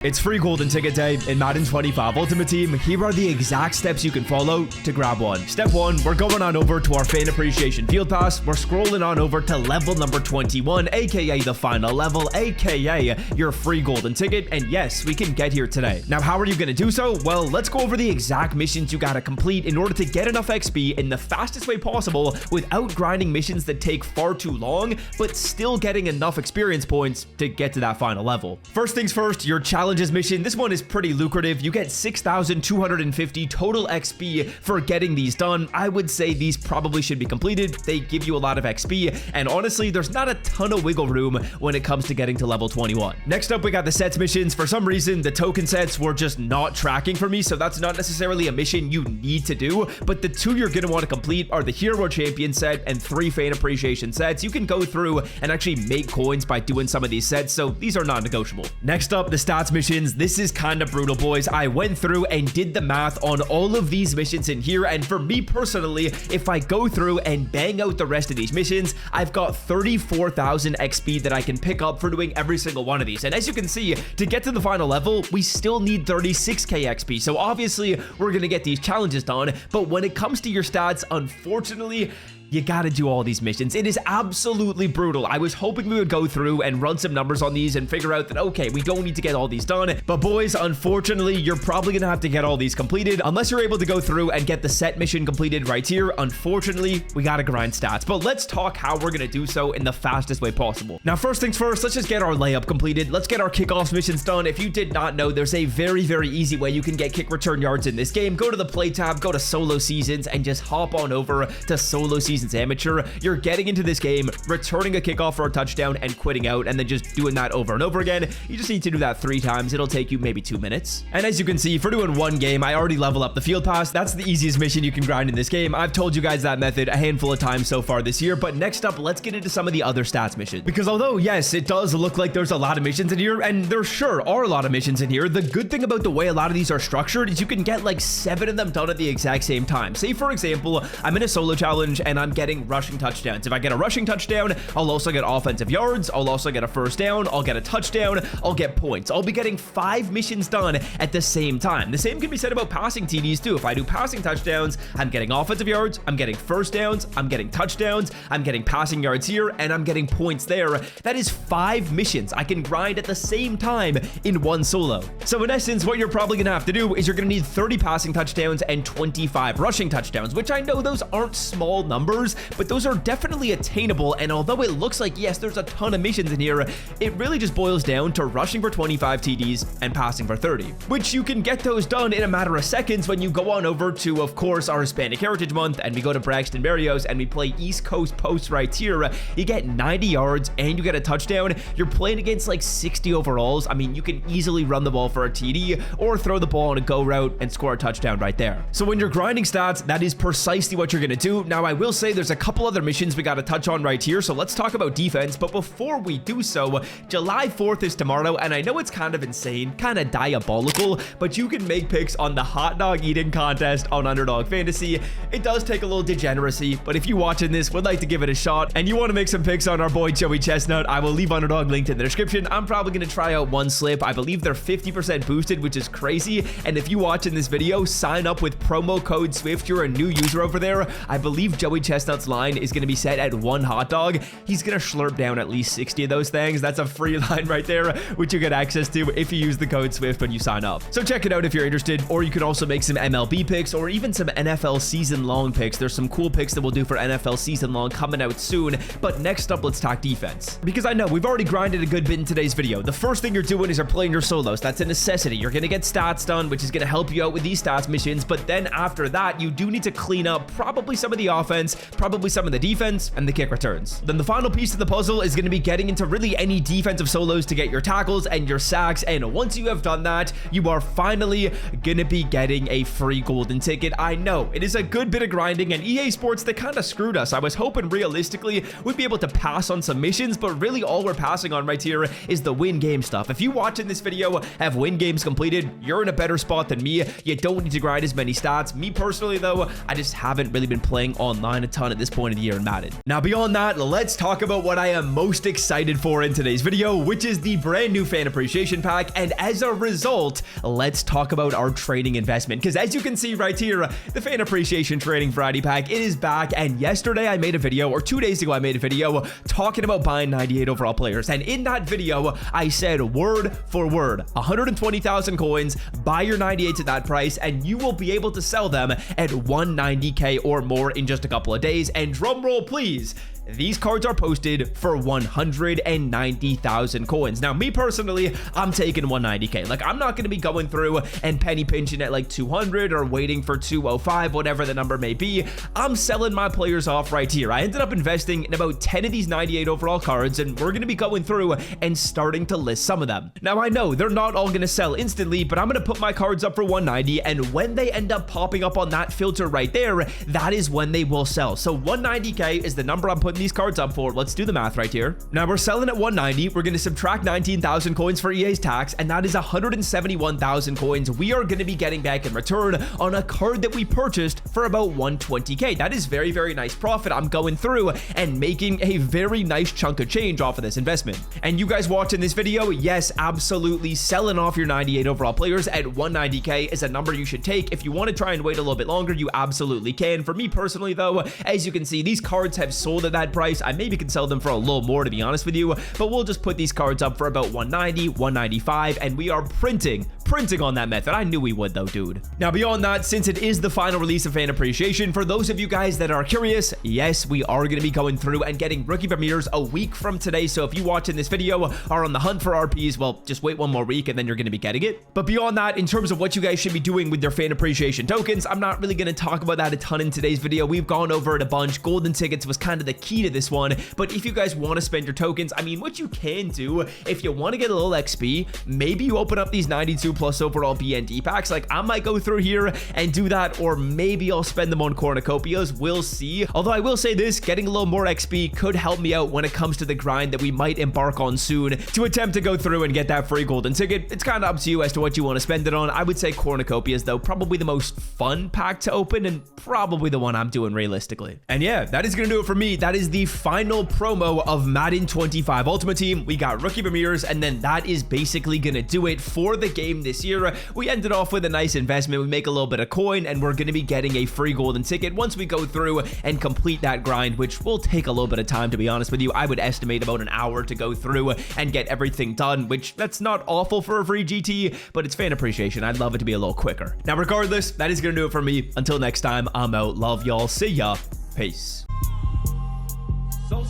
It's free golden ticket day in Madden 25 Ultimate Team. Here are the exact steps you can follow to grab one. Step 1, we're going on over to our Fan Appreciation Field Pass. We're scrolling on over to level number 21, aka the final level, aka your free golden ticket. And yes, we can get here today. Now, how are you going to do so? Well, let's go over the exact missions you got to complete in order to get enough XP in the fastest way possible without grinding missions that take far too long, but still getting enough experience points to get to that final level. First things first, your challenges mission. This one is pretty lucrative. You get 6,250 total XP for getting these done. I would say these probably should be completed. They give you a lot of XP, and honestly, there's not a ton of wiggle room when it comes to getting to level 21. Next up, we got the sets missions. For some reason, the token sets were just not tracking for me, so that's not necessarily a mission you need to do, but the two you're going to want to complete are the Hero Champion set and 3 Fan Appreciation sets. You can go through and actually make coins by doing some of these sets, so these are non-negotiable. Next up, the stats missions. This is kind of brutal, boys. I went through and did the math on all of these missions in here, and for me personally, if I go through and bang out the rest of these missions, I've got 34,000 XP that I can pick up for doing every single one of these. And as you can see, to get to the final level, we still need 36k XP. So obviously, we're going to get these challenges done, but when it comes to your stats, unfortunately, you gotta do all these missions. It is absolutely brutal. I was hoping we would go through and run some numbers on these and figure out that, okay, we don't need to get all these done. But boys, unfortunately, you're probably gonna have to get all these completed unless you're able to go through and get the set mission completed right here. Unfortunately, we gotta grind stats. But let's talk how we're gonna do so in the fastest way possible. Now, first things first, let's just get our layup completed. Let's get our kickoffs missions done. If you did not know, there's a very, very easy way you can get kick return yards in this game. Go to the play tab, go to solo seasons, and just hop on over to solo seasons amateur. You're getting into this game, returning a kickoff for a touchdown and quitting out, and then just doing that over and over again. You just need to do that 3 times. It'll take you maybe 2 minutes. And as you can see, for doing one game, I already level up the field pass. That's the easiest mission you can grind in this game. I've told you guys that method a handful of times so far this year, but next up, let's get into some of the other stats missions. Because although, yes, it does look like there's a lot of missions in here, and there sure are a lot of missions in here, the good thing about the way a lot of these are structured is you can get like 7 of them done at the exact same time. Say, for example, I'm in a solo challenge and I'm getting rushing touchdowns. If I get a rushing touchdown, I'll also get offensive yards. I'll also get a first down. I'll get a touchdown. I'll get points. I'll be getting 5 missions done at the same time. The same can be said about passing TDs too. If I do passing touchdowns, I'm getting offensive yards. I'm getting first downs. I'm getting touchdowns. I'm getting passing yards here, and I'm getting points there. That is 5 missions I can grind at the same time in one solo. So in essence, what you're probably going to have to do is you're going to need 30 passing touchdowns and 25 rushing touchdowns, which I know those aren't small numbers, but those are definitely attainable. And although it looks like, yes, there's a ton of missions in here, it really just boils down to rushing for 25 TDs and passing for 30, which you can get those done in a matter of seconds when you go on over to, of course, our Hispanic Heritage Month, and we go to Braxton Berrios and we play East Coast Post right here. You get 90 yards and you get a touchdown. You're playing against like 60 overalls. I mean, you can easily run the ball for a TD or throw the ball on a go route and score a touchdown right there. So when you're grinding stats, that is precisely what you're going to do. Now, I will say there's a couple other missions we got to touch on right here, so let's talk about defense. But before we do so, July 4th is tomorrow, and I know it's kind of insane, kind of diabolical, but you can make picks on the hot dog eating contest on Underdog Fantasy. It does take a little degeneracy, but if you watching this would like to give it a shot and you want to make some picks on our boy Joey Chestnut, I will leave Underdog linked in the description. I'm probably going to try out one slip. I believe they're 50% boosted, which is crazy. And if you watching this video, sign up with promo code SWIFT. You're a new user over there. I believe Joey Chestnut's line is going to be set at 1 hot dog. He's gonna slurp down at least 60 of those things. That's a free line right there, which you get access to if you use the code SWIFT when you sign up. So check it out if you're interested, or you can also make some MLB picks or even some NFL season long picks. There's some cool picks that we'll do for NFL season long coming out soon. But next up, let's talk defense, because I know we've already grinded a good bit in today's video. The first thing you're doing is you're playing your solos. That's a necessity. You're gonna get stats done, which is gonna help you out with these stats missions. But then after that, you do need to clean up probably some of the offense, probably some of the defense, and the kick returns. Then the final piece of the puzzle is going to be getting into really any defensive solos to get your tackles and your sacks. And once you have done that, you are finally going to be getting a free golden ticket. I know it is a good bit of grinding, and EA Sports, they kind of screwed us. I was hoping realistically we'd be able to pass on some missions, but really all we're passing on right here is the win game stuff. If you watching this video have win games completed, you're in a better spot than me. You don't need to grind as many stats. Me personally, though, I just haven't really been playing online ton at this point of the year in Madden. Now, beyond that, let's talk about what I am most excited for in today's video, which is the brand new fan appreciation pack. And as a result, let's talk about our trading investment, because as you can see right here, the fan appreciation trading variety pack, it is back. And yesterday I made a video, or 2 days ago I made a video talking about buying 98 overall players, and in that video I said word for word, 120,000 coins, buy your 98s at that price, and you will be able to sell them at 190k or more in just a couple of days. And drum roll please, these cards are posted for 190,000 coins. Now, me personally, I'm taking 190k. Like, I'm not going to be going through and penny pinching at like 200 or waiting for 205, whatever the number may be. I'm selling my players off right here. I ended up investing in about 10 of these 98 overall cards, and we're going to be going through and starting to list some of them. Now, I know they're not all going to sell instantly, but I'm going to put my cards up for 190, and when they end up popping up on that filter right there, that is when they will sell. So 190k is the number I'm putting these cards up for. Let's do the math right here. Now we're selling at 190. We're going to subtract 19,000 coins for EA's tax, and that is 171,000 coins we are going to be getting back in return on a card that we purchased for about 120k. That is very, very nice profit. I'm going through and making a very nice chunk of change off of this investment. And you guys watching this video, yes, absolutely selling off your 98 overall players at 190k is a number you should take. If you want to try and wait a little bit longer, you absolutely can. For me personally though, as you can see, these cards have sold at that price. I maybe can sell them for a little more, to be honest with you, but we'll just put these cards up for about 190, 195, and we are printing on that method. I knew we would though, dude. Now beyond that, since it is the final release of fan appreciation, for those of you guys that are curious, yes, we are going to be going through and getting rookie premieres a week from today. So if you watching this video are on the hunt for RPs, well, just wait one more week and then you're going to be getting it. But beyond that, in terms of what you guys should be doing with your fan appreciation tokens, I'm not really going to talk about that a ton in today's video. We've gone over it a bunch. Golden tickets was kind of the key to this one, but if you guys want to spend your tokens, I mean, what you can do if you want to get a little XP, maybe you open up these 92 plus overall BND packs. Like, I might go through here and do that, or maybe I'll spend them on cornucopias. We'll see. Although I will say this, getting a little more XP could help me out when it comes to the grind that we might embark on soon to attempt to go through and get that free golden ticket. It's kind of up to you as to what you want to spend it on. I would say cornucopias though, probably the most fun pack to open and probably the one I'm doing realistically. And yeah, that is going to do it for me. That is the final promo of Madden 25 Ultimate Team. We got rookie premieres, and then that is basically going to do it for the game this year. We ended off with a nice investment. We make a little bit of coin, and we're going to be getting a free golden ticket once we go through and complete that grind, which will take a little bit of time, to be honest with you. I would estimate about an hour to go through and get everything done, which that's not awful for a free GT, but it's fan appreciation. I'd love it to be a little quicker. Now, regardless, that is going to do it for me. Until next time, I'm out. Love y'all. See ya. Peace. So,